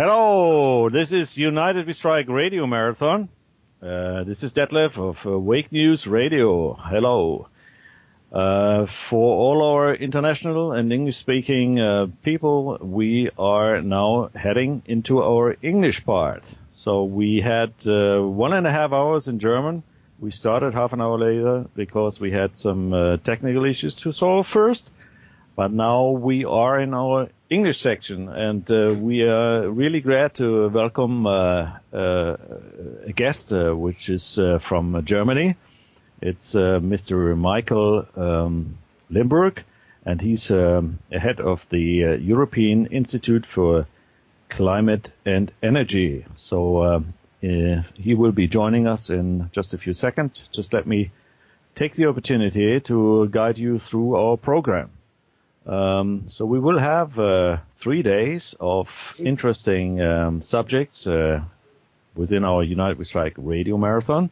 Hello, this is United We Strike Radio Marathon. This is Detlev of Wake News Radio. Hello. For all our international and English-speaking people, we are now heading into our English part. So we had 1.5 hours in German. We started half an hour later because we had some technical issues to solve first. But now we are in our English section, and we are really glad to welcome a guest, which is from Germany. It's Mr. Michael Limburg, and he's head of the European Institute for Climate and Energy. So he will be joining us in just a few seconds. Just let me take the opportunity to guide you through our program. So we will have 3 days of interesting subjects within our United We Strike Radio Marathon.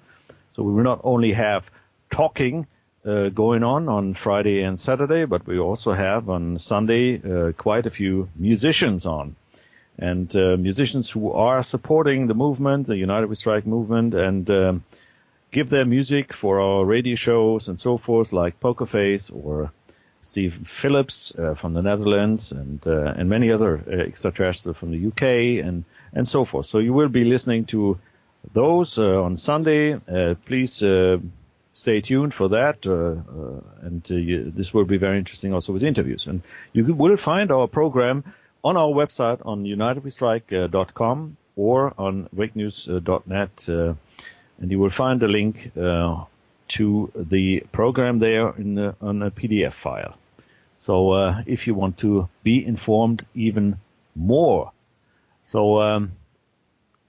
So we will not only have talking going on Friday and Saturday, but we also have on Sunday quite a few musicians on. And musicians who are supporting the movement, the United We Strike movement, and give their music for our radio shows and so forth, like Pokerface or Steve Phillips from the Netherlands, and many other extraterrestrials from the UK, and so forth. So you will be listening to those on Sunday. Please stay tuned for that, and this will be very interesting also with interviews. And you will find our program on our website on UNITEDWESTRIKE.com or on wakenews.net, and you will find a link to the program there on a PDF file. So if you want to be informed even more. So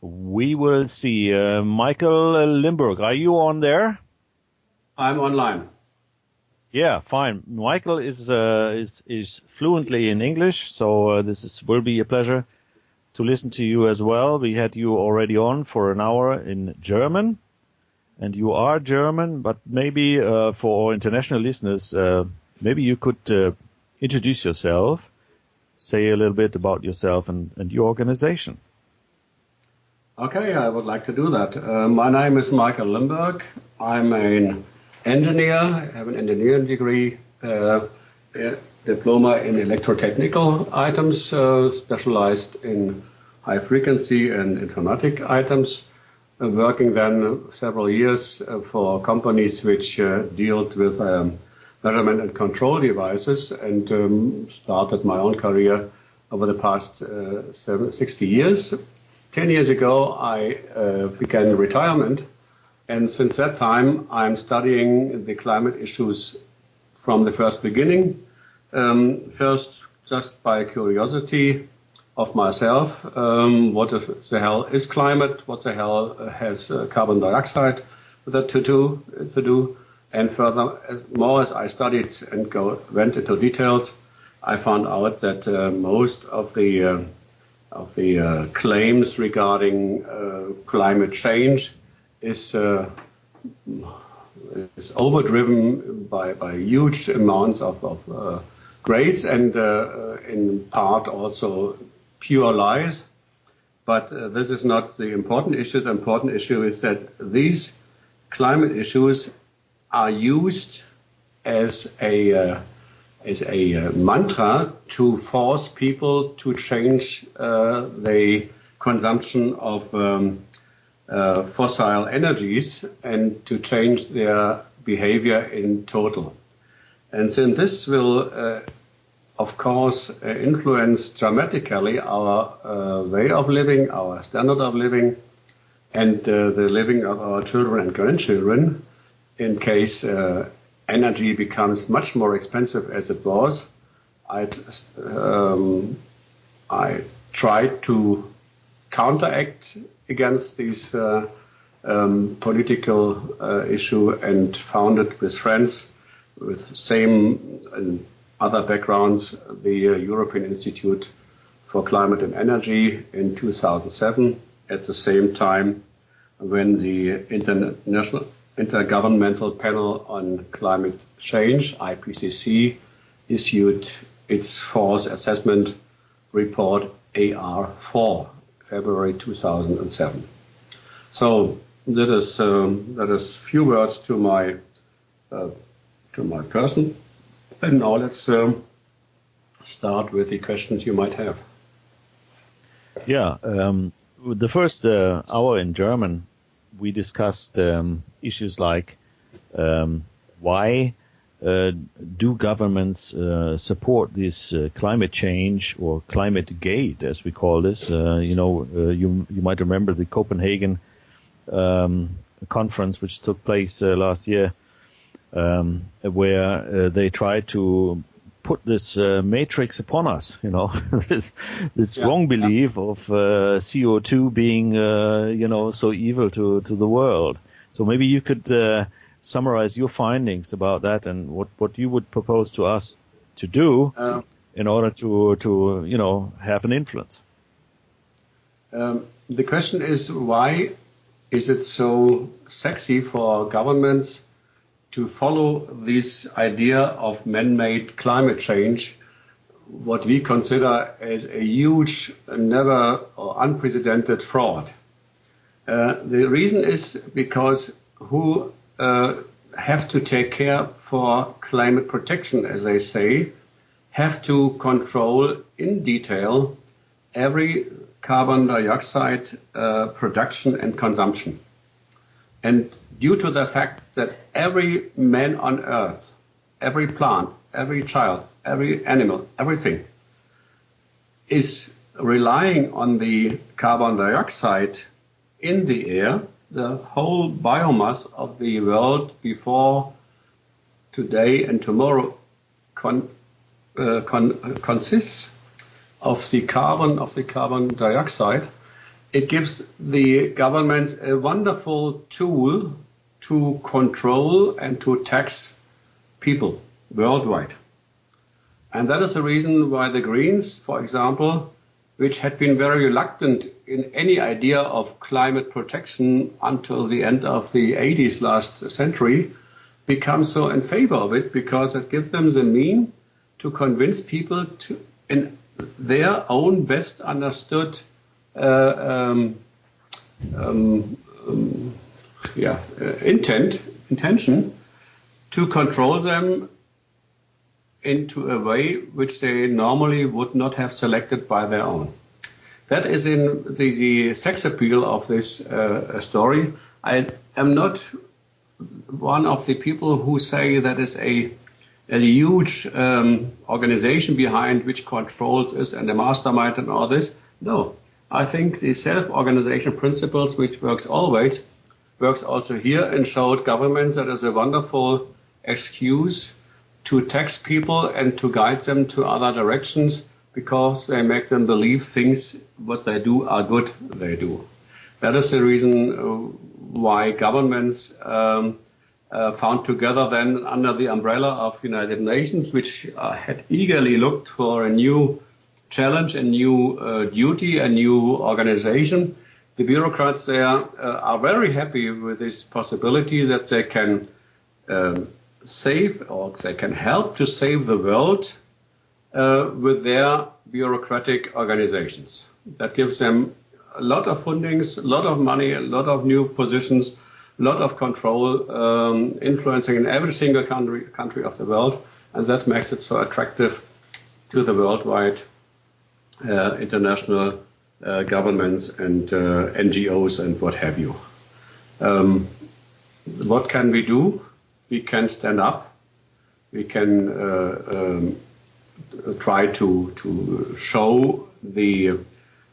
we will see. Michael Limburg, are you on there? I'm online. Yeah, fine. Michael is fluently in English, so will be a pleasure to listen to you as well. We had you already on for an hour in German. And you are German, but maybe for our international listeners, maybe you could introduce yourself, say a little bit about yourself and your organization. Okay, I would like to do that. My name is Michael Limburg. I'm an engineer. I have an engineering degree, diploma in electrotechnical items, specialized in high frequency and informatic items. Working then several years for companies which dealt with measurement and control devices, and started my own career over the past 60 years. 10 years ago, I began retirement, and since that time, I'm studying the climate issues from the first beginning. First, just by curiosity of myself, what the hell is climate? What the hell has carbon dioxide to do? And further, as I studied and went into details, I found out that most of the claims regarding climate change is overdriven by huge amounts of grades, and in part also pure lies. But this is not the important issue. The important issue is that these climate issues are used as a mantra to force people to change the consumption of fossil energies and to change their behavior in total. And since this will of course, influence dramatically our way of living, our standard of living, and the living of our children and grandchildren, in case energy becomes much more expensive as it was. I tried to counteract against this political issue and founded with friends with same and other backgrounds, the European Institute for Climate and Energy in 2007, at the same time when the Intergovernmental Panel on Climate Change, IPCC, issued its fourth assessment report AR4. February 2007. So that is few words to my person. And now let's start with the questions you might have. Yeah, the first hour in German, we discussed issues like why do governments support this climate change or Climategate, as we call this? You might remember the Copenhagen conference, which took place last year, where they tried to put this matrix upon us, this wrong belief of CO2 being, so evil to the world. So maybe you could summarize your findings about that and what you would propose to us to do in order to have an influence. The question is, why is it so sexy for governments to follow this idea of man-made climate change, what we consider as a huge, never or unprecedented fraud? The reason is because who have to take care for climate protection, as they say, have to control in detail every carbon dioxide production and consumption. And due to the fact that every man on earth, every plant, every child, every animal, everything is relying on the carbon dioxide in the air, the whole biomass of the world before today and tomorrow consists of the carbon dioxide. It gives the governments a wonderful tool to control and to tax people worldwide. And that is the reason why the Greens, for example, which had been very reluctant in any idea of climate protection until the end of the 80s last century, become so in favor of it, because it gives them the means to convince people to, in their own best understood intention, to control them into a way which they normally would not have selected by their own. That is in the sex appeal of this story. I am not one of the people who say that is a huge organization behind which controls us and the mastermind and all this. No, I think the self-organization principles, which works always, works also here, and showed governments that is a wonderful excuse to tax people and to guide them to other directions, because they make them believe things what they do are good, they do. That is the reason why governments found together then under the umbrella of United Nations, which had eagerly looked for a new challenge, a new duty, a new organization. The bureaucrats there are very happy with this possibility that they can save, or they can help to save the world with their bureaucratic organizations. That gives them a lot of fundings, a lot of money, a lot of new positions, a lot of control, influencing in every single country of the world, and that makes it so attractive to the worldwide international governments and NGOs and what have you. What can we do? We can stand up. We can try to show the,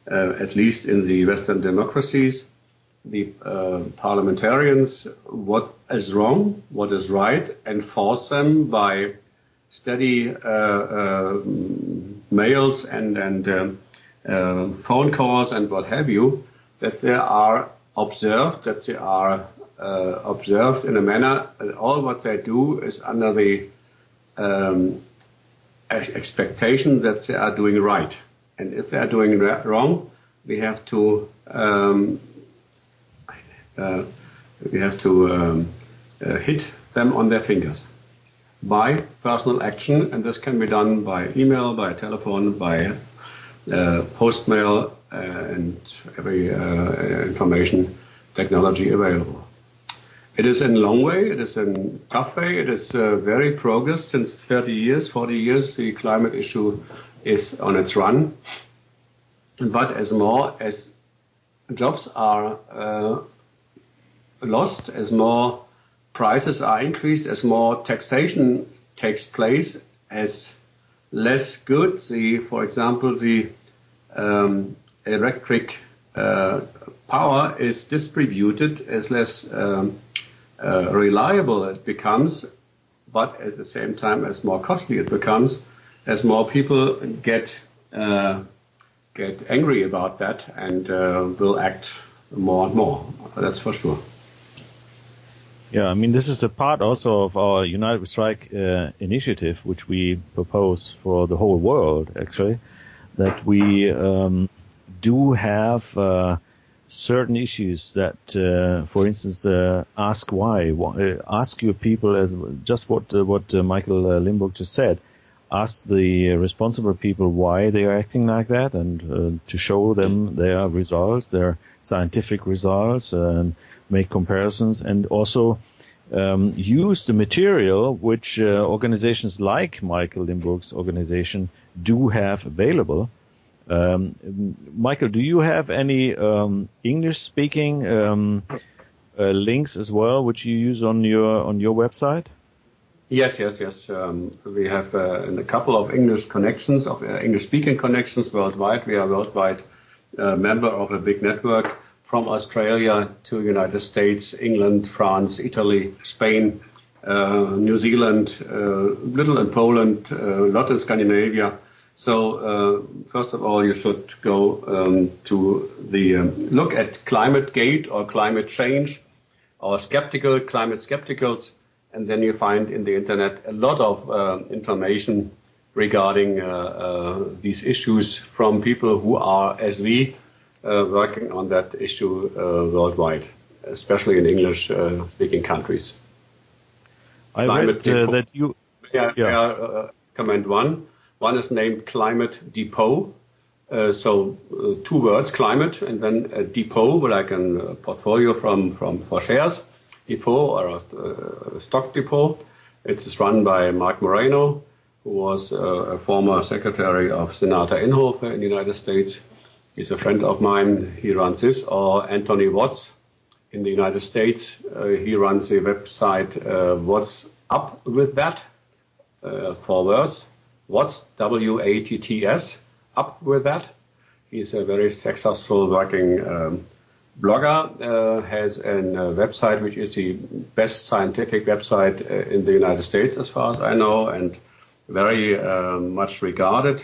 at least in the Western democracies, the parliamentarians what is wrong, what is right, and force them by steady mails and phone calls and what have you, that they are observed, that they are observed in a manner that all what they do is under the expectation that they are doing right. And if they are doing wrong, we have to hit them on their fingers by personal action, and this can be done by email, by telephone, by postmail, and every information technology available. It is in a long way, it is in a tough way, it is very progress. Since 30 years, 40 years, the climate issue is on its run. But as jobs are lost, as more prices are increased, as more taxation takes place, as less goods, for example, the electric power is distributed, as less reliable it becomes, but at the same time as more costly it becomes, as more people get angry about that and will act more and more. That's for sure. Yeah, I mean, this is a part also of our United We Strike initiative, which we propose for the whole world, actually, that we do have certain issues that, for instance, ask why. Ask your people, as just what Michael Limburg just said. Ask the responsible people why they are acting like that, and to show them their results, their scientific results, and make comparisons, and also use the material which organizations like Michael Limburg's organization do have available. Michael, do you have any English-speaking links as well, which you use on your website? Yes. We have a couple of English connections, of English-speaking connections worldwide. We are worldwide member of a big network from Australia to United States, England, France, Italy, Spain, New Zealand, little in Poland, a lot in Scandinavia. So first of all, you should go to look at Climategate or climate change or climate skepticals, and then you find in the internet a lot of information regarding these issues from people who are, as we, working on that issue worldwide, especially in English-speaking countries. I read that you... Comment one. One is named Climate Depot. So two words, climate, and then a depot, like a portfolio for shares. Depot or a stock depot. It's run by Mark Moreno, who was a former secretary of Senator Inhofe in the United States. He's a friend of mine. He runs this. Or Anthony Watts in the United States. He runs the website What's Up With That, 4 words. What's, W-A-T-T-S, Up With That. He's a very successful working blogger, has a website which is the best scientific website in the United States as far as I know, and very much regarded.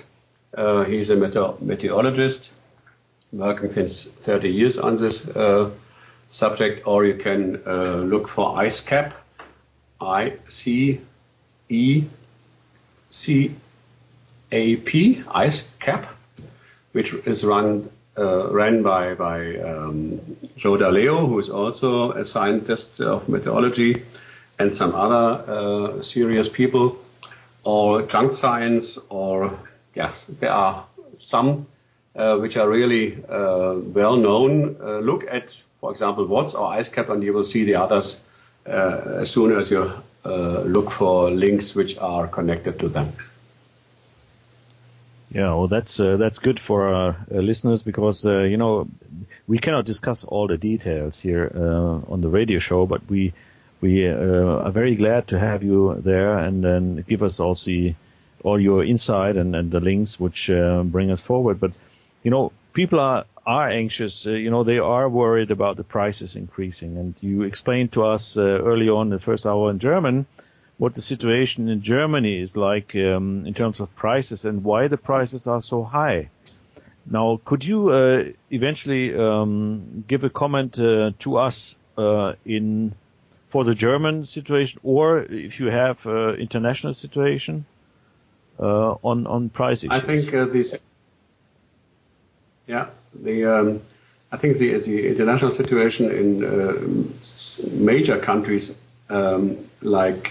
He's a meteorologist, working since 30 years on this subject, or you can look for IceCap, I-C-E-C-A-P, IceCap, which is run by Joe Daleo, who is also a scientist of meteorology, and some other serious people, or junk science, or there are some which are really well known. Look at, for example, Watts or IceCap, and you will see the others as soon as you look for links which are connected to them. Yeah, well, that's good for our listeners, because we cannot discuss all the details here on the radio show, but we are very glad to have you there, and then give us also all your insight and the links which bring us forward. But people are anxious. They are worried about the prices increasing, and you explained to us early on in the first hour in German what the situation in Germany is like in terms of prices and why the prices are so high. Now, could you eventually give a comment to us for the German situation, or if you have international situation on price issues? I think I think the international situation in major countries like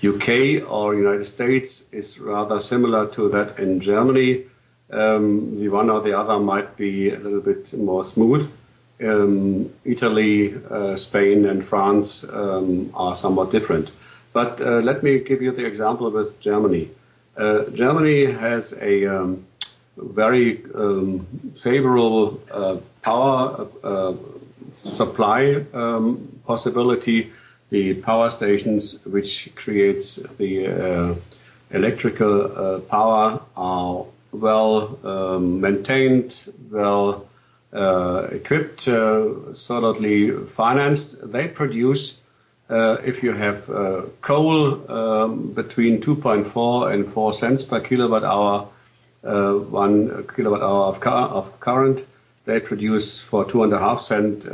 UK or United States is rather similar to that in Germany. The one or the other might be a little bit more smooth. Italy, Spain, and France are somewhat different. But let me give you the example with Germany. Germany has a very favorable power supply possibility. The power stations which creates the electrical power are well maintained, well equipped, solidly financed. They produce, if you have coal, between 2.4 and 4 cents per kilowatt hour, 1 kilowatt hour of current. They produce for 2.5 cents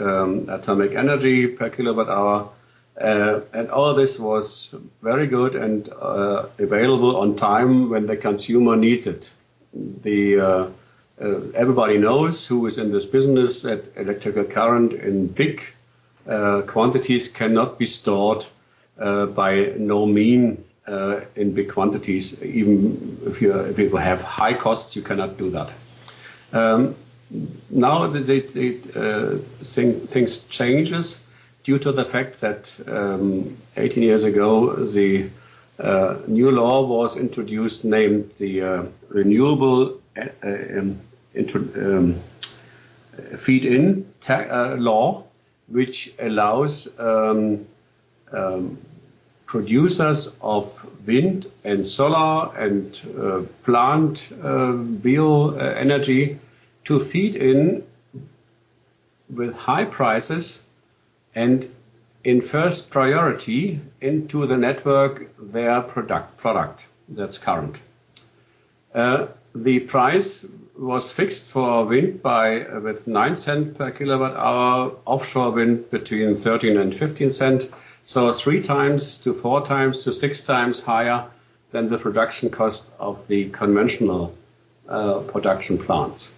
atomic energy per kilowatt hour. And all this was very good and available on time when the consumer needs it. Everybody knows who is in this business that electrical current in big quantities cannot be stored by no means in big quantities. Even if you have high costs, you cannot do that. Now things changes due to the fact that 18 years ago the new law was introduced named the Renewable Feed-in law, which allows producers of wind and solar and plant bioenergy to feed in with high prices and in first priority into the network their product that's current. The price was fixed for wind with 9 cents per kilowatt hour, offshore wind between 13 and 15 cents, so 3 times to 4 times to 6 times higher than the production cost of the conventional production plants.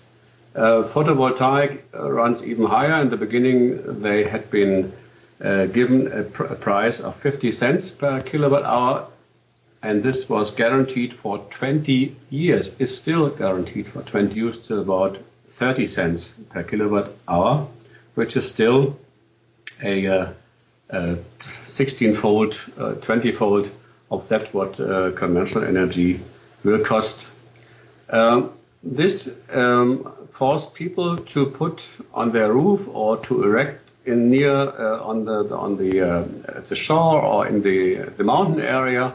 Photovoltaic runs even higher. In the beginning, they had been given a price of 50 cents per kilowatt hour, and this was guaranteed for 20 years. Is still guaranteed for 20 years to about 30 cents per kilowatt hour, which is still a 16-fold, 20-fold of that what conventional energy will cost. This forced people to put on their roof or to erect in near on the shore or in the mountain area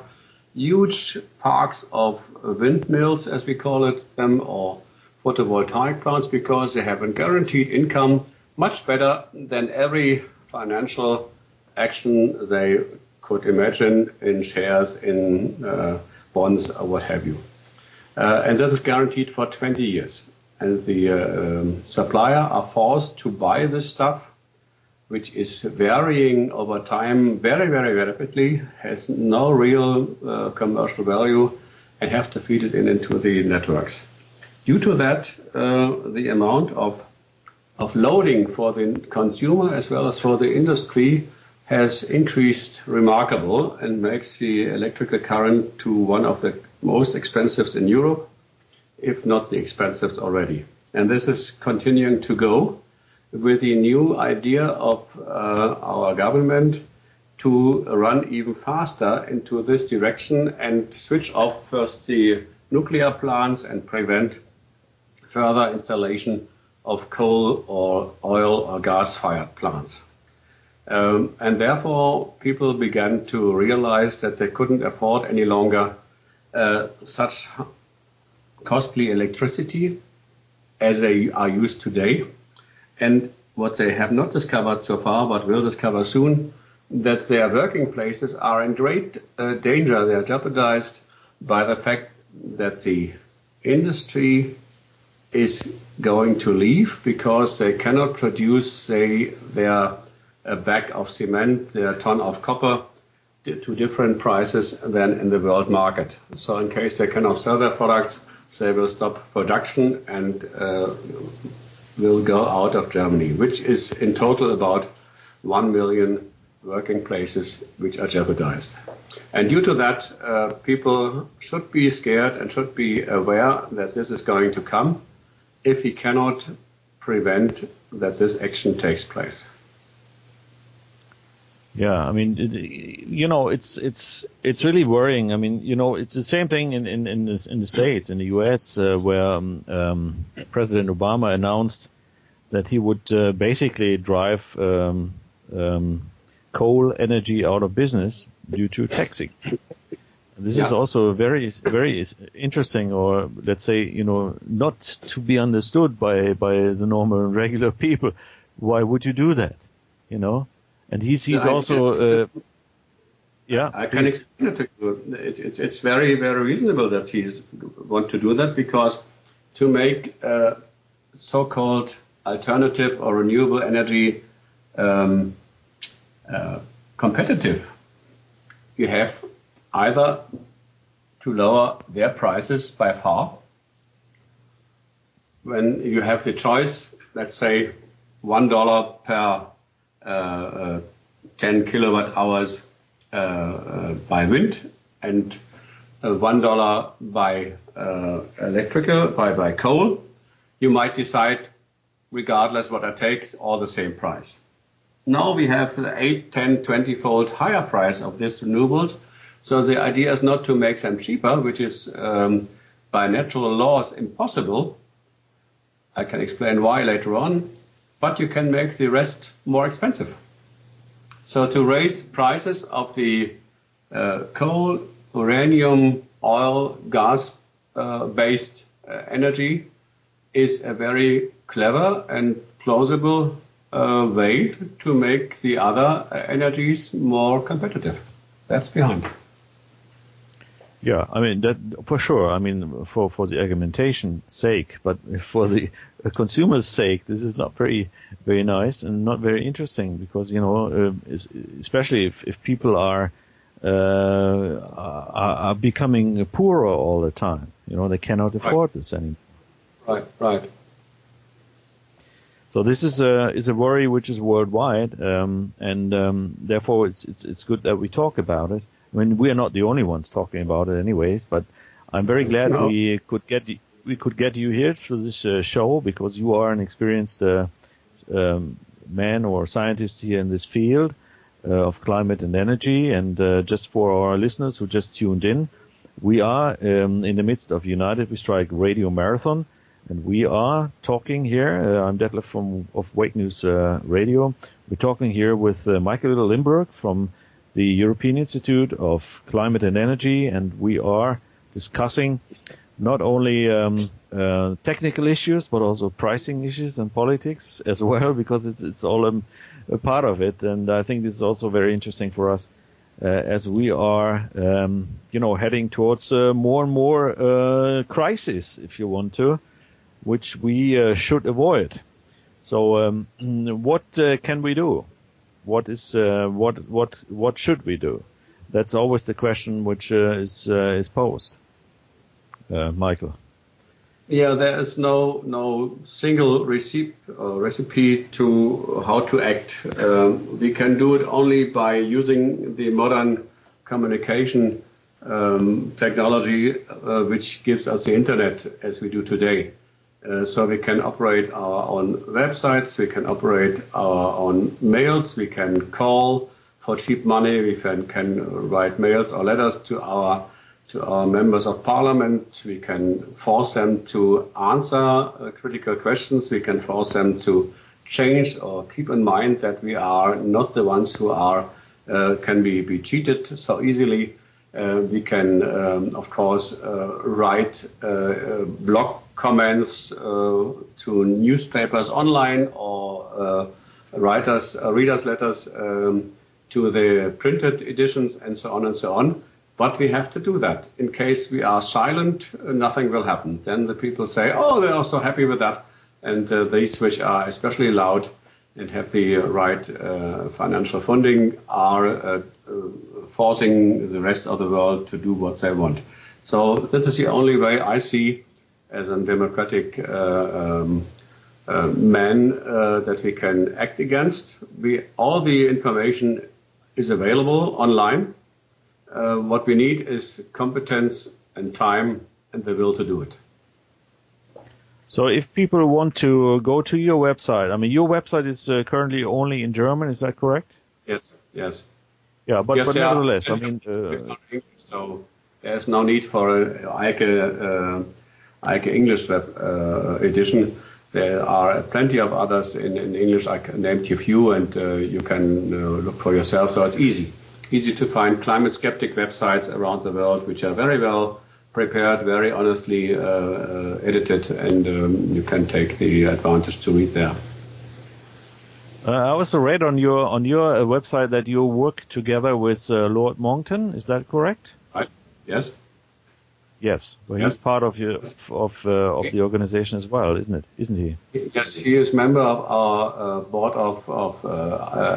huge parks of windmills, as we call it, or photovoltaic plants, because they have a guaranteed income much better than every financial action they could imagine in shares, in bonds, or what have you. And this is guaranteed for 20 years. And the supplier are forced to buy this stuff, which is varying over time very, very rapidly, has no real commercial value, and have to feed it into the networks. Due to that, the amount of loading for the consumer as well as for the industry has increased remarkable and makes the electrical current to one of the most expensive in Europe, if not the expensive already. And this is continuing to go with the new idea of our government to run even faster into this direction and switch off first the nuclear plants and prevent further installation of coal or oil or gas-fired plants. And therefore, people began to realize that they couldn't afford any longer such costly electricity as they are used today. And what they have not discovered so far, but will discover soon, that their working places are in great danger. They are jeopardized by the fact that the industry is going to leave because they cannot produce, their bag of cement, their ton of copper to different prices than in the world market. So in case they cannot sell their products, they will stop production and will go out of Germany, which is in total about 1 million working places which are jeopardized. And due to that, people should be scared and should be aware that this is going to come if we cannot prevent that this action takes place. Yeah, I mean, it's really worrying. I mean, it's the same thing in the States, in the U.S., where President Obama announced that he would basically drive coal energy out of business due to taxing. This is also very, very interesting, or let's say, not to be understood by the normal and regular people. Why would you do that? And he's also. I can explain it to you. It's very, very reasonable that he's want to do that, because to make so-called alternative or renewable energy competitive, you have either to lower their prices by far. When you have the choice, let's say $1 per 10 kilowatt hours by wind and $1 by by coal, you might decide, regardless what it takes, all the same price. Now we have the 8, 10, 20-fold higher price of these renewables. So the idea is not to make them cheaper, which is by natural laws impossible. I can explain why later on, but you can make the rest more expensive. So to raise prices of the coal, uranium, oil, gas based energy is a very clever and plausible way to make the other energies more competitive. That's behind. Yeah, I mean, that for sure. I mean, for the argumentation's sake, but for the consumer's sake, this is not very, very nice and not very interesting, because, especially if people are becoming poorer all the time, they cannot afford this anymore. Right. So this is a worry which is worldwide, and therefore it's good that we talk about it. I mean, we are not the only ones talking about it, anyways. But I'm very glad we could get you here to this show, because you are an experienced man or scientist here in this field of climate and energy. And just for our listeners who just tuned in, we are in the midst of United We Strike Radio Marathon. And we are talking here, I'm Detlev of Wake News Radio. We're talking here with Michael Limburg from the European Institute of Climate and Energy, and we are discussing not only technical issues, but also pricing issues and politics as well, because it's all a part of it. And I think this is also very interesting for us as we are, heading towards more and more crisis, if you want to, which we should avoid. So what can we do? What should we do? That's always the question which is posed. Michael. Yeah, there is no single recipe to how to act. We can do it only by using the modern communication technology, which gives us the internet as we do today. So we can operate our own websites, we can operate our own mails, we can call for cheap money, we can write mails or letters to our members of parliament, we can force them to answer critical questions, we can force them to change or keep in mind that we are not the ones who can be cheated so easily. We can, of course, write blog comments to newspapers online, or readers' letters to the printed editions, and so on and so on. But we have to do that. In case we are silent, nothing will happen. Then the people say, oh, they are so happy with that. And these which are especially loud and have the right financial funding are forcing the rest of the world to do what they want. So this is the only way I see, as a democratic man, that we can act against. All the information is available online. What we need is competence and time and the will to do it. So if people want to go to your website, I mean, your website is currently only in German, is that correct? Yes. Yeah, but nevertheless, I mean... so there's no need for a Eike English web edition. There are plenty of others in English. I named you a few, and you can look for yourself. So it's easy to find climate skeptic websites around the world, which are very well prepared, very honestly edited, and you can take the advantage to read there. I also read on your website that you work together with Lord Monckton. Is that correct? Right. Yes. Yes. Well, he's part of the organization as well, isn't he? Yes, he is member of our board of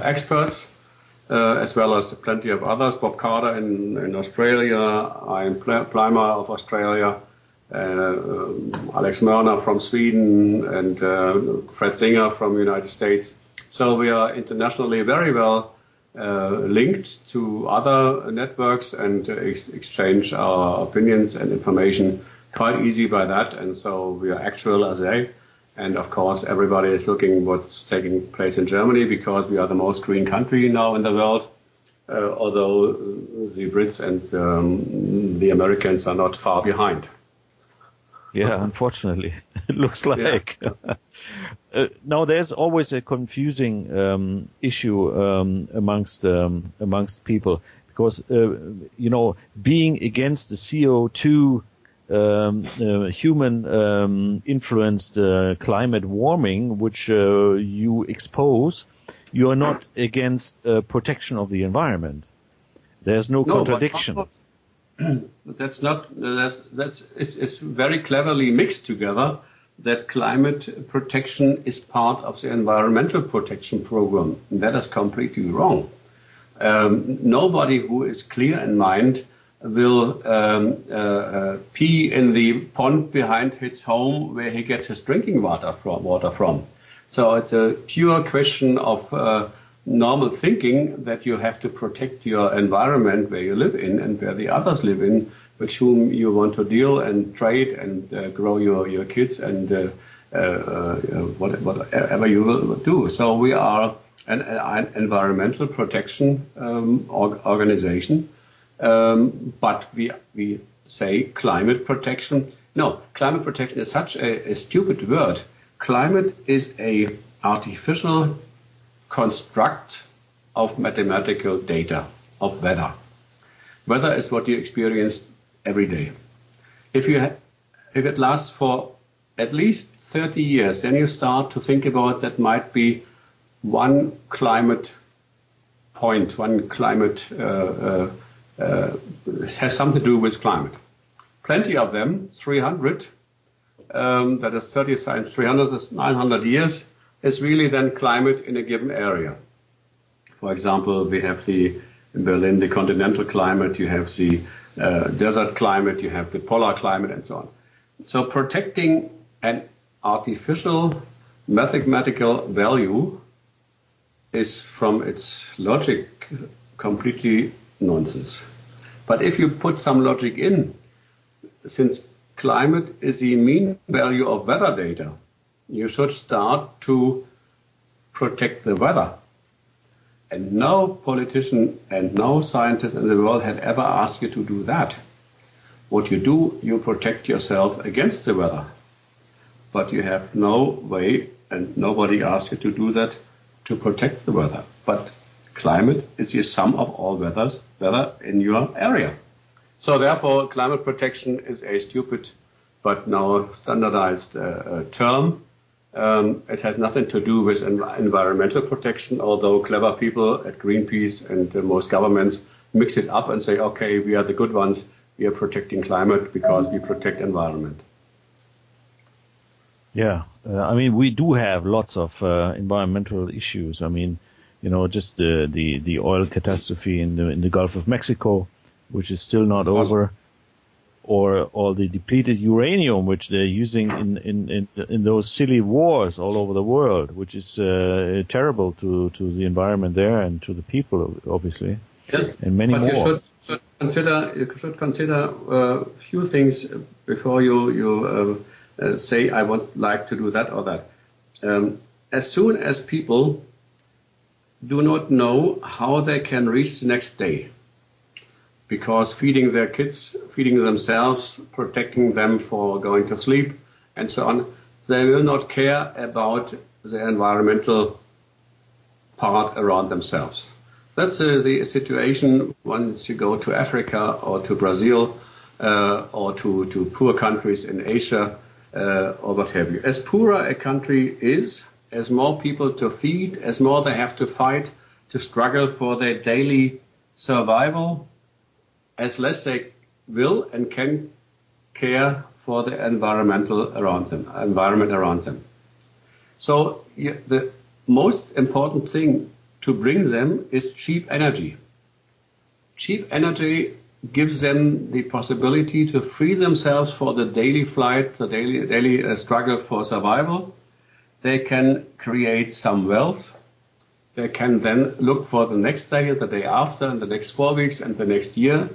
experts, as well as plenty of others. Bob Carter in Australia, I'm Plimer of Australia, Alex Mörner from Sweden, and Fred Singer from the United States. So we are internationally very well linked to other networks and exchange our opinions and information quite easy by that. And so we are actual as they. And of course, everybody is looking what's taking place in Germany because we are the most green country now in the world, although the Brits and the Americans are not far behind. Yeah, unfortunately, it looks like. Yeah. Now, there's always a confusing issue amongst people because being against the CO2 human influenced climate warming, which you expose, you are not against protection of the environment. There's no contradiction. That's it's very cleverly mixed together that climate protection is part of the environmental protection program. And that is completely wrong. Nobody who is clear in mind will pee in the pond behind his home where he gets his drinking water from. So it's a pure question of normal thinking that you have to protect your environment where you live in and where the others live in, with whom you want to deal and trade and grow your kids and whatever you will do. So we are an environmental protection organization, but we say climate protection. No, climate protection is such a stupid word. Climate is a artificial construct of mathematical data of weather. Weather is what you experience every day. If it lasts for at least 30 years, then you start to think about that might be one climate point, one climate has something to do with climate. Plenty of them, 300, that is 30 times 300 is 900 years, is really then climate in a given area. For example, we have in Berlin the continental climate, you have the desert climate, you have the polar climate, and so on. So protecting an artificial mathematical value is, from its logic, completely nonsense. But if you put some logic in, since climate is the mean value of weather data, you should start to protect the weather. And no politician and no scientist in the world had ever asked you to do that. What you do, you protect yourself against the weather. But you have no way, and nobody asked you to do that, to protect the weather. But climate is the sum of all weather in your area. So therefore, climate protection is a stupid but now standardized term. It has nothing to do with environmental protection, although clever people at Greenpeace and most governments mix it up and say, okay, we are the good ones, we are protecting climate because we protect environment. Yeah, I mean, we do have lots of environmental issues. I mean, just the oil catastrophe in the Gulf of Mexico, which is still not over. or the depleted uranium which they're using in those silly wars all over the world, which is terrible to the environment there and to the people, obviously. Yes, and many but more. You should consider a few things before you say I would like to do that or that. As soon as people do not know how they can reach the next day, because feeding their kids, feeding themselves, protecting them for going to sleep, and so on, they will not care about the environmental part around themselves. That's the situation once you go to Africa or to Brazil or to poor countries in Asia or what have you. As poorer a country is, as more people to feed, as more they have to fight to struggle for their daily survival, as less they will and can care for the environment around them. So the most important thing to bring them is cheap energy. Cheap energy gives them the possibility to free themselves for the daily flight, the daily struggle for survival. They can create some wealth. They can then look for the next day, the day after, and the next 4 weeks, and the next year,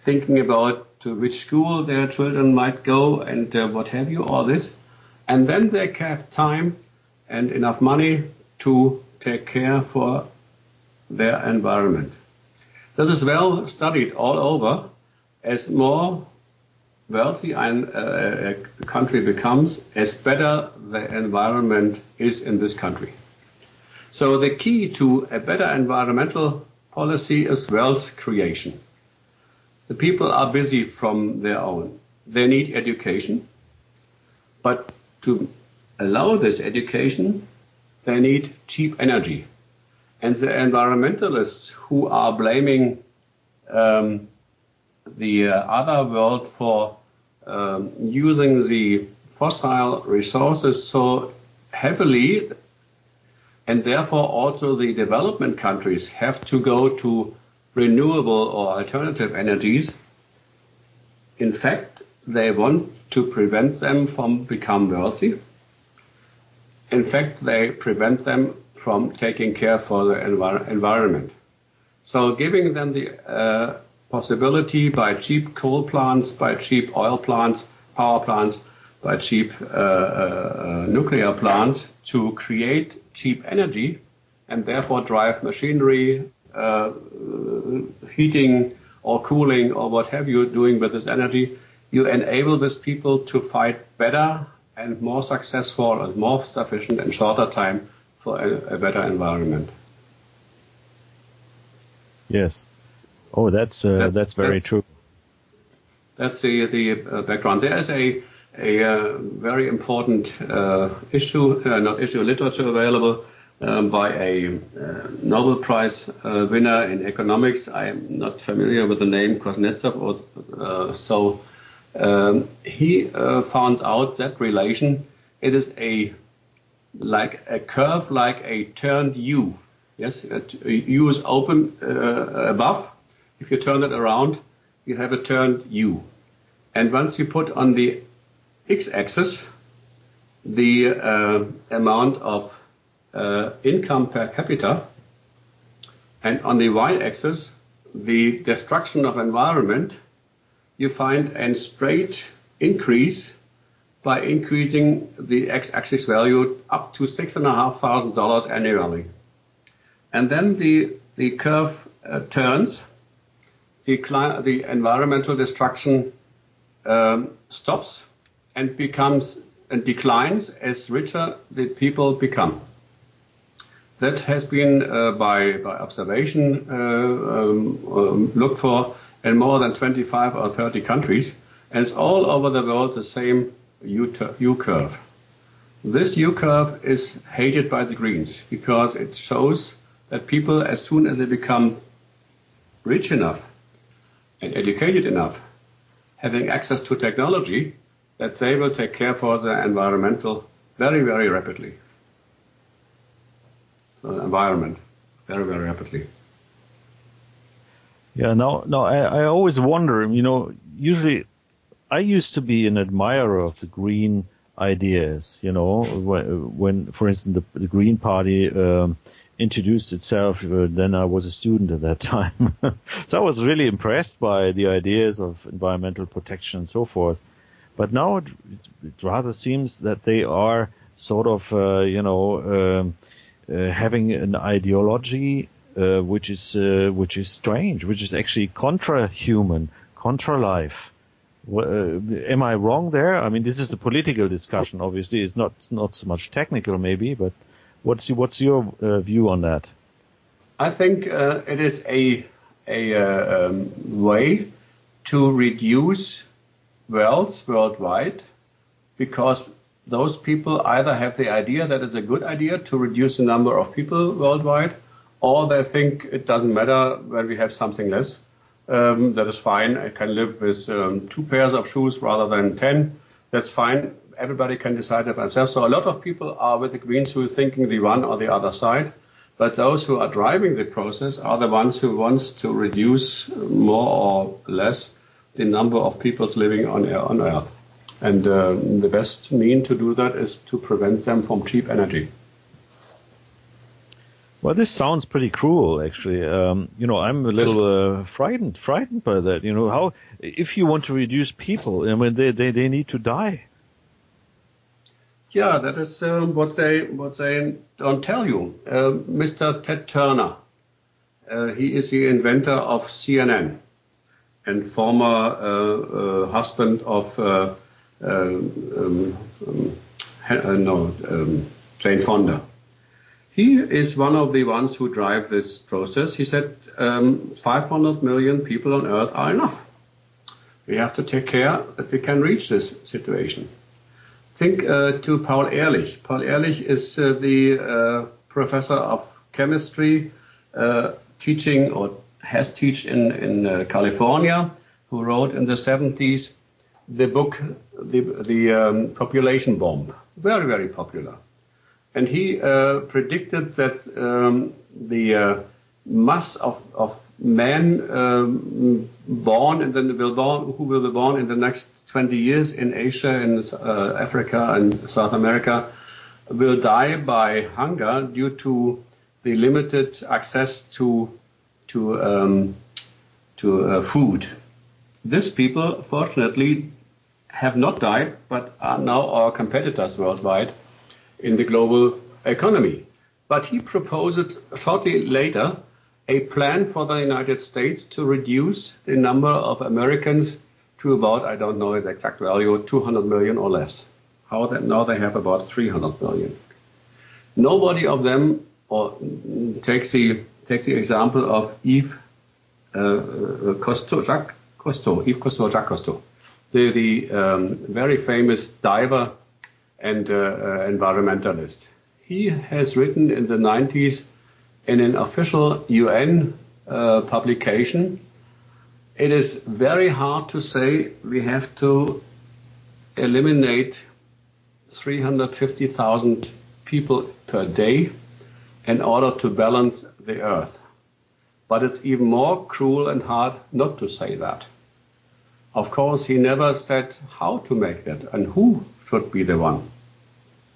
thinking about to which school their children might go and what have you, all this. And then they have time and enough money to take care for their environment. This is well studied all over. As more wealthy a country becomes, as better the environment is in this country. So the key to a better environmental policy is wealth creation. The people are busy from their own. They need education, but to allow this education, they need cheap energy. And the environmentalists who are blaming the other world for using the fossil resources so heavily, and therefore also the development countries have to go to renewable or alternative energies. In fact, they want to prevent them from becoming wealthy. In fact, they prevent them from taking care for the environment. So giving them the possibility by cheap coal plants, by cheap oil plants, power plants, by cheap nuclear plants to create cheap energy and therefore drive machinery, heating or cooling or what have you doing with this energy, you enable these people to fight better and more successful and more sufficient and shorter time for a better environment. Yes. Oh, that's very true. That's the background. There is a very important literature available by a Nobel Prize winner in economics. I am not familiar with the name, Kuznetsov. He found out that relation. It is like a curve, like a turned U. Yes, U is open above. If you turn it around, you have a turned U. And once you put on the x-axis the amount of income per capita, and on the y-axis the destruction of environment, you find a straight increase by increasing the x-axis value up to $6,500 annually. And then the curve turns, the environmental destruction stops and declines as richer the people become. That has been by observation looked for in more than 25 or 30 countries, and it's all over the world the same U-curve. This U-curve is hated by the Greens because it shows that people, as soon as they become rich enough and educated enough, having access to technology, that they will take care for the environmental very, very rapidly. The environment, very, very rapidly. Yeah, I always wonder, usually I used to be an admirer of the green ideas. You know, when for instance, the Green Party introduced itself, then I was a student at that time. So I was really impressed by the ideas of environmental protection and so forth. But now it rather seems that they are sort of, having an ideology which is strange, which is actually contra-human, contra-life. Am I wrong there? I mean, this is a political discussion. Obviously, it's not so much technical, maybe. But what's your view on that? I think it is a way to reduce wealth worldwide, because those people either have the idea that it's a good idea to reduce the number of people worldwide, or they think it doesn't matter when we have something less. That is fine. I can live with 2 pairs of shoes rather than 10. That's fine. Everybody can decide it themselves. So a lot of people are with the Greens who are thinking the one or the other side. But those who are driving the process are the ones who want to reduce more or less the number of people living on Earth. And the best mean to do that is to prevent them from cheap energy. Well, this sounds pretty cruel, actually. I'm a little frightened by that. You know, how if you want to reduce people, I mean, they need to die. Yeah, that is what they don't tell you. Mr. Ted Turner, he is the inventor of CNN and former husband of Jane Fonda. He is one of the ones who drive this process. He said 500 million people on Earth are enough. We have to take care that we can reach this situation. Think to Paul Ehrlich. Paul Ehrlich is the professor of chemistry teaching or has taught in California, who wrote in the 70s the book, the Population Bomb. Very, very popular. And he predicted that the mass of men who will be born in the next 20 years in Asia, in Africa and South America will die by hunger due to the limited access to food. These people, fortunately, have not died, but are now our competitors worldwide in the global economy. But he proposed shortly later a plan for the United States to reduce the number of Americans to about, I don't know the exact value, 200 million or less. Now they have about 300 million. Nobody of them takes the example of Yves Jacques Cousteau, the very famous diver and environmentalist. He has written in the 90s in an official UN publication, it is very hard to say we have to eliminate 350,000 people per day in order to balance the Earth. But it's even more cruel and hard not to say that. Of course, he never said how to make that and who should be the one.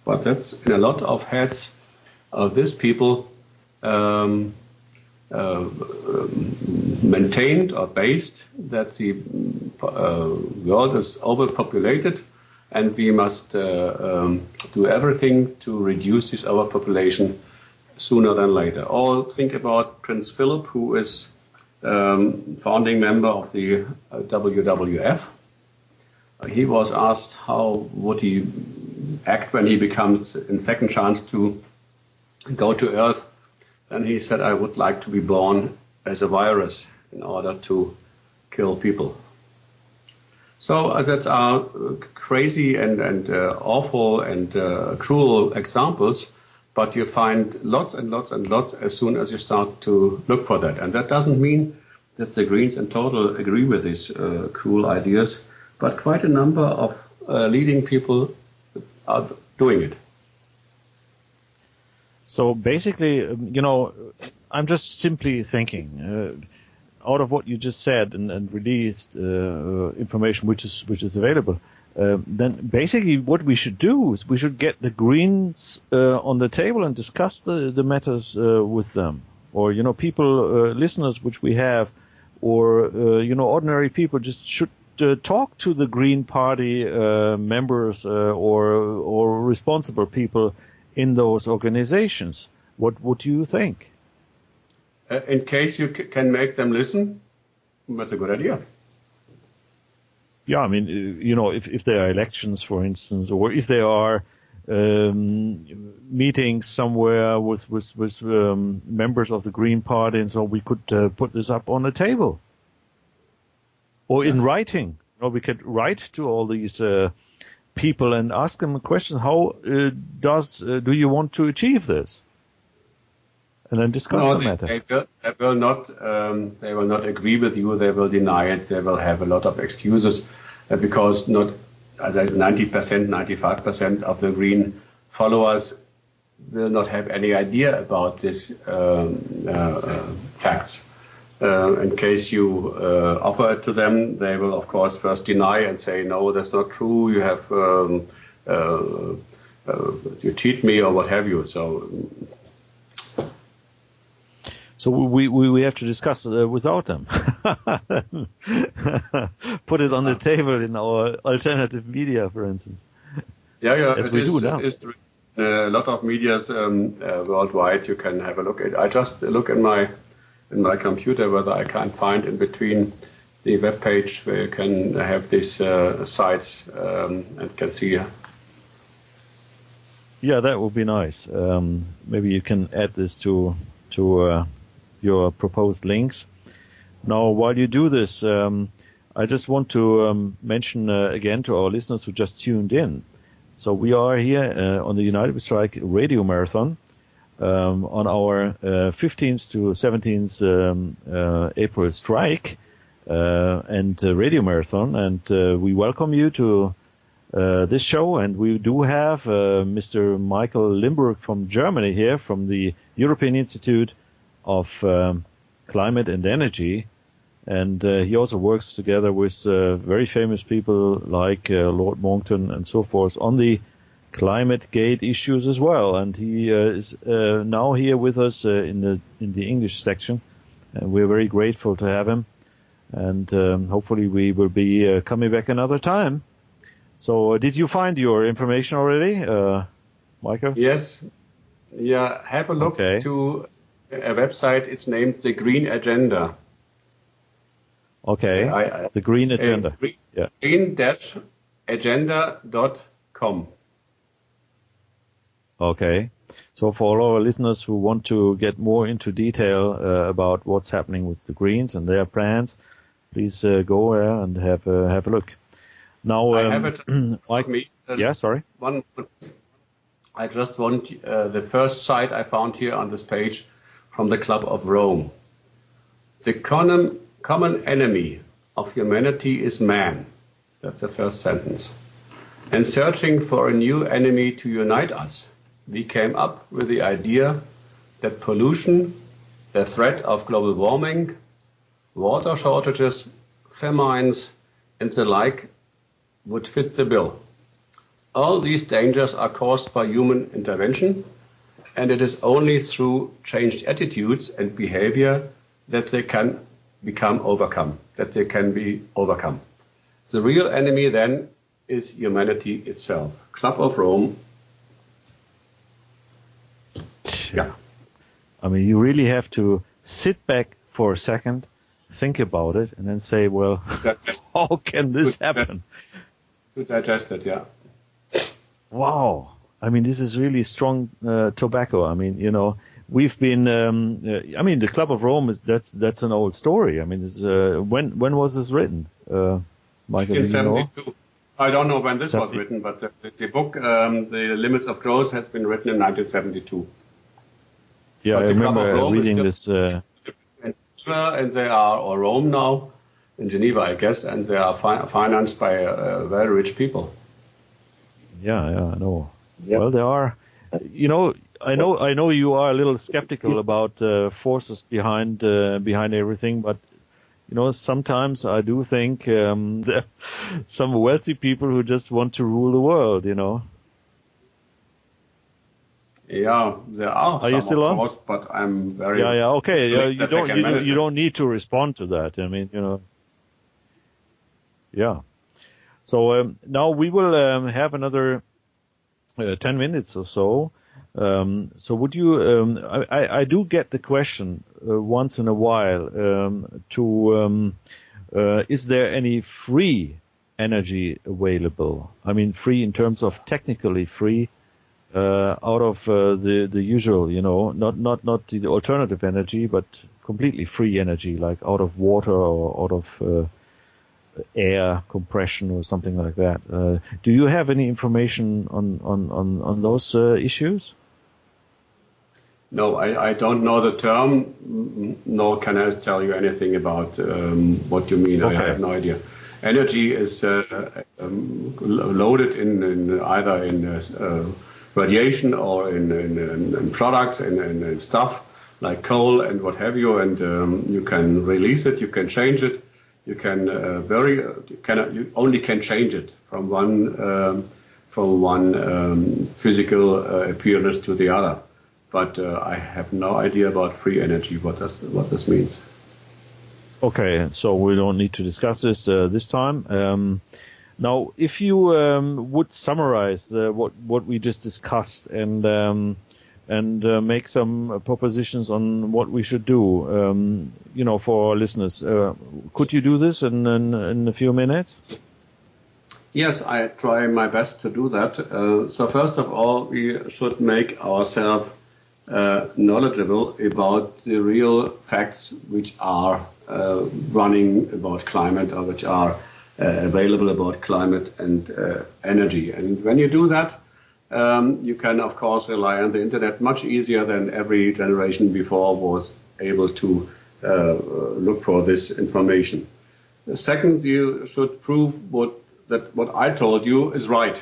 But that's in a lot of heads of these people maintained or based that the world is overpopulated and we must do everything to reduce this overpopulation sooner than later. Or think about Prince Philip, who is founding member of the WWF. He was asked how would he act when he becomes in second chance to go to Earth. And he said, I would like to be born as a virus in order to kill people. So that's our crazy and awful and cruel examples, but you find lots and lots and lots as soon as you start to look for that. And that doesn't mean that the Greens in total agree with these cruel ideas, but quite a number of leading people are doing it. So basically, I'm just simply thinking, out of what you just said and released information which is available, then basically what we should do is we should get the Greens on the table and discuss the matters with them, or people, listeners which we have, or ordinary people just should talk to the Green Party members or responsible people in those organizations. What do you think? In case you can make them listen, that's a good idea. Yeah, I mean, if there are elections, for instance, or if there are meetings somewhere with members of the Green Party, and so we could put this up on the table, or in writing. We could write to all these people and ask them a question: how do you want to achieve this? And then discuss the matter. They will not agree with you. They will deny it. They will have a lot of excuses because not, as I said, 90%, 95% of the Green followers will not have any idea about this facts. In case you offer it to them, they will of course first deny and say, no, that's not true. You have you cheat me or what have you. So we have to discuss without them. Put it on the table in our alternative media, for instance. Yeah. As we do now. A lot of medias worldwide. You can have a look at. I just look in my computer whether I can find in between the web page where you can have these sites and can see. Yeah, that would be nice. Maybe you can add this to your proposed links. Now, while you do this, I just want to mention again to our listeners who just tuned in. So we are here on the United We Strike Radio Marathon on our 15th to 17th April strike and radio marathon, and we welcome you to this show. And we do have Mr. Michael Limburg from Germany here, from the European Institute of Climate and Energy, and he also works together with very famous people like Lord Monckton and so forth on the Climategate issues as well. And he is now here with us in the English section, and we're very grateful to have him. And hopefully we will be coming back another time. So did you find your information already, Michael? Yes. Yeah. Have a look to a website. It's named The Green Agenda. Okay. The Green Agenda. Green-agenda.com. Okay. So for all our listeners who want to get more into detail about what's happening with the Greens and their plans, please go there and have a look. Now, I have it like me. Yeah, sorry. I just want the first site I found here on this page from the Club of Rome. The common enemy of humanity is man. That's the first sentence. And searching for a new enemy to unite us, we came up with the idea that pollution, the threat of global warming, water shortages, famines, and the like would fit the bill. All these dangers are caused by human intervention, and it is only through changed attitudes and behavior that they can be overcome. The real enemy then is humanity itself. Club of Rome. Yeah. I mean, you really have to sit back for a second, think about it, and then say, well, how can this happen? To digest it, yeah. Wow. I mean, this is really strong tobacco. I mean, we've been. The Club of Rome that's an old story. I mean, when was this written, Michael? 1972. I don't know when this was written, but the book, The Limits of Growth, has been written in 1972. Yeah, I remember reading this. And they are, or Rome now, in Geneva, I guess, and they are financed by very rich people. Yeah, I know. Yep. Well, there are. I know you are a little skeptical about forces behind everything, but sometimes I do think there are some wealthy people who just want to rule the world, Yeah, there are some, you still of on? course, but I'm very... Yeah, okay. You You don't need to respond to that. I mean, Yeah. So now we will have another 10 minutes or so. So would you? I do get the question once in a while. Is there any free energy available? I mean, free in terms of technically free. Out of the usual, not the alternative energy, but completely free energy, like out of water or out of air compression or something like that. Do you have any information on those issues? No, I don't know the term, nor can I tell you anything about what you mean. Okay. I have no idea. Energy is loaded in either in radiation or in products and in stuff like coal and what have you, and you can release it, you can change it, you can you only can change it from one physical appearance to the other. But I have no idea about free energy, what this means. Okay, so we don't need to discuss this time. Now, if you would summarize what we just discussed and make some propositions on what we should do, for our listeners, could you do this in a few minutes? Yes, I try my best to do that. So first of all, we should make ourselves knowledgeable about the real facts which are running about climate, or which are available about climate and energy. And when you do that, you can, of course, rely on the internet much easier than every generation before was able to look for this information. Second, you should prove that what I told you is right,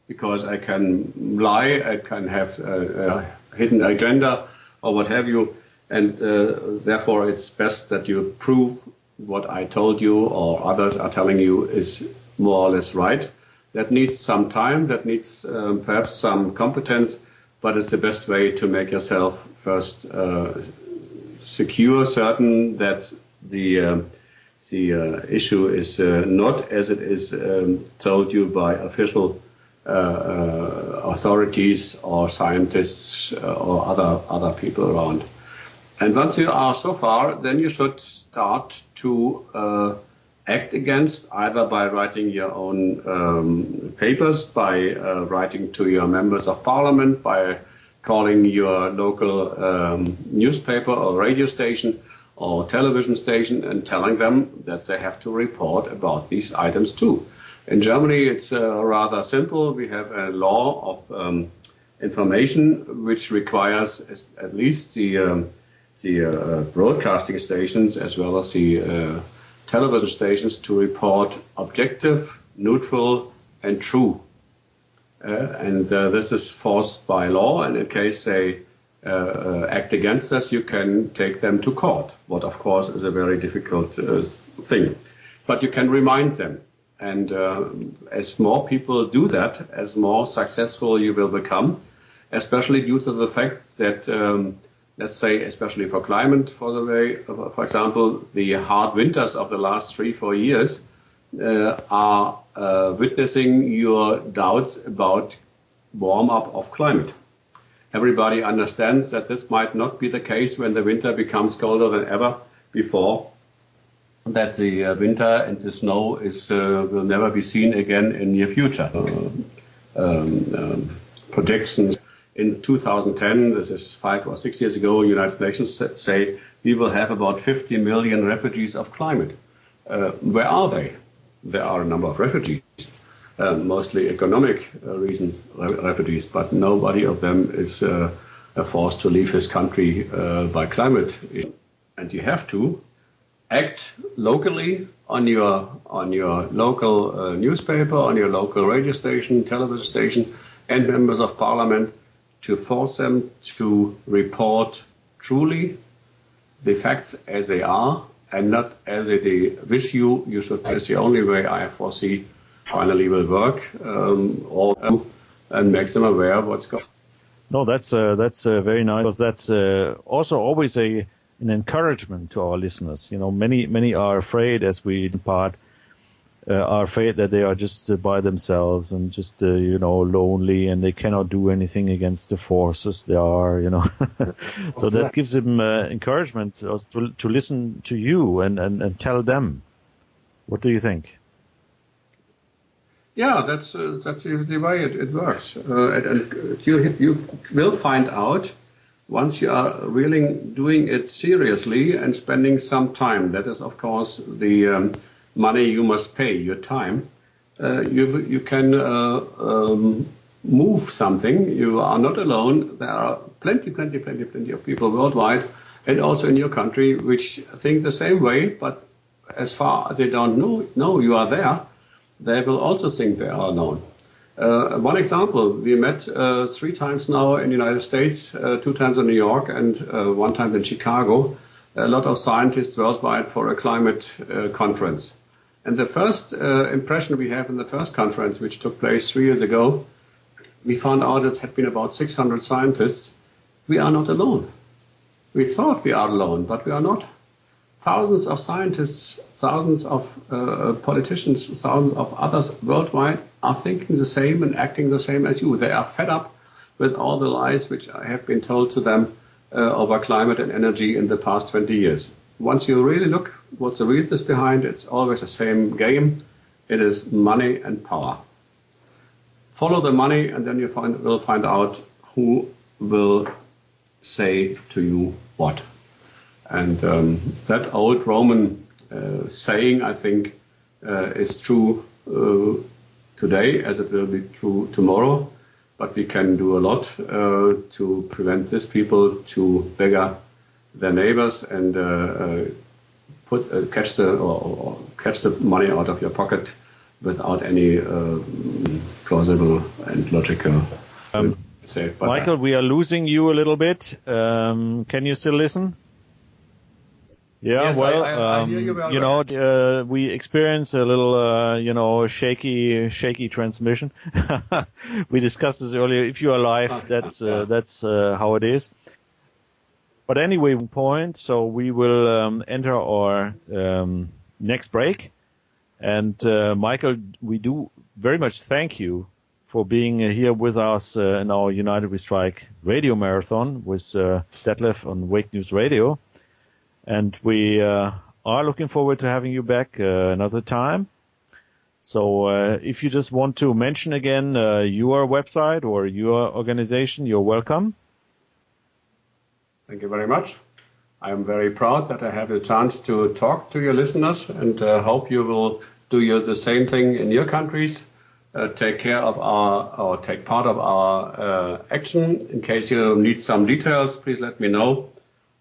because I can lie, I can have a hidden agenda or what have you, and therefore it's best that you prove what I told you or others are telling you is more or less right. That needs some time, that needs perhaps some competence, but it's the best way to make yourself first secure, certain that the issue is not as it is told you by official authorities or scientists or other people around. And once you are so far, then you should start to act against, either by writing your own papers, by writing to your members of parliament, by calling your local newspaper or radio station or television station and telling them that they have to report about these items too. In Germany, it's rather simple. We have a law of information which requires at least the broadcasting stations as well as the television stations to report objective, neutral, and true. And this is forced by law, and in case they act against us, you can take them to court, what of course is a very difficult thing. But you can remind them. And as more people do that, as more successful you will become, especially due to the fact that, let's say, especially for climate, for example, the hard winters of the last 3-4 years are witnessing your doubts about warm-up of climate. Everybody understands that this might not be the case when the winter becomes colder than ever before, that the winter and the snow will never be seen again in near future. Predictions in 2010, this is 5 or 6 years ago, United Nations say we will have about 50 million refugees of climate. Where are they? There are a number of refugees, mostly economic reasons refugees, but nobody of them is forced to leave his country by climate. And you have to act locally on your local newspaper, on your local radio station, television station, and members of parliament to force them to report truly the facts as they are and not as they wish you. You should. It's the only way I foresee finally will work, and make them aware of what's going on. No, that's very nice, because that's also always an encouragement to our listeners. You know, many are afraid, as we depart, are afraid that they are just by themselves and just lonely, and they cannot do anything against the forces they are. So that gives them encouragement to listen to you and tell them. What do you think? Yeah, that's the way it works, and you will find out once you are really doing it seriously and spending some time. That is, of course, the money you must pay, your time. You can move something. You are not alone. There are plenty of people worldwide and also in your country which think the same way. But as far as they don't know you are there, they will also think they are alone. One example: we met 3 times now in the United States, 2 times in New York, and 1 time in Chicago. A lot of scientists worldwide for a climate conference. And the first impression we have in the first conference, which took place 3 years ago, we found out it had been about 600 scientists. We are not alone. We thought we are alone, but we are not. Thousands of scientists, thousands of politicians, thousands of others worldwide are thinking the same and acting the same as you. They are fed up with all the lies which have been told to them over climate and energy in the past 20 years. Once you really look what the reason is behind, it's always the same game. It is money and power. Follow the money, and then you will find out who will say to you what. And that old Roman saying, I think, is true today as it will be true tomorrow. But we can do a lot to prevent these people to beggar their neighbors and catch the money out of your pocket without any plausible and logical. Michael, we are losing you a little bit. Can you still listen? Yeah, yes, well, I hear you well. We experience a little, shaky transmission. We discussed this earlier. If you are live, that's how it is. But anyway, point. So we will enter our next break. And Michael, we do very much thank you for being here with us in our United We Strike radio marathon with Detlev on Wake News Radio. And we are looking forward to having you back another time. So if you just want to mention again your website or your organization, you're welcome. Thank you very much. I am very proud that I have the chance to talk to your listeners, and hope you will do the same thing in your countries. Take part of our action. In case you need some details, please let me know.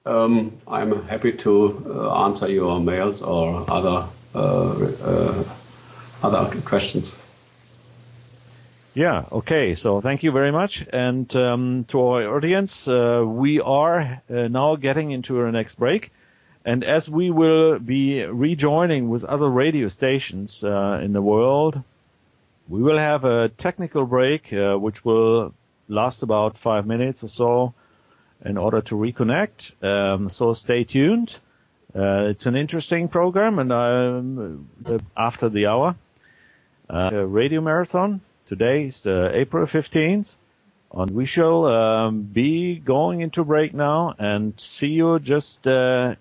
I'm happy to answer your mails or other questions. Yeah, okay. So thank you very much. And to our audience, we are now getting into our next break. And as we will be rejoining with other radio stations in the world, we will have a technical break, which will last about 5 minutes or so, in order to reconnect. So stay tuned. It's an interesting program, and after the hour, radio marathon. Today is April 15th, and we shall be going into break now, and see you just in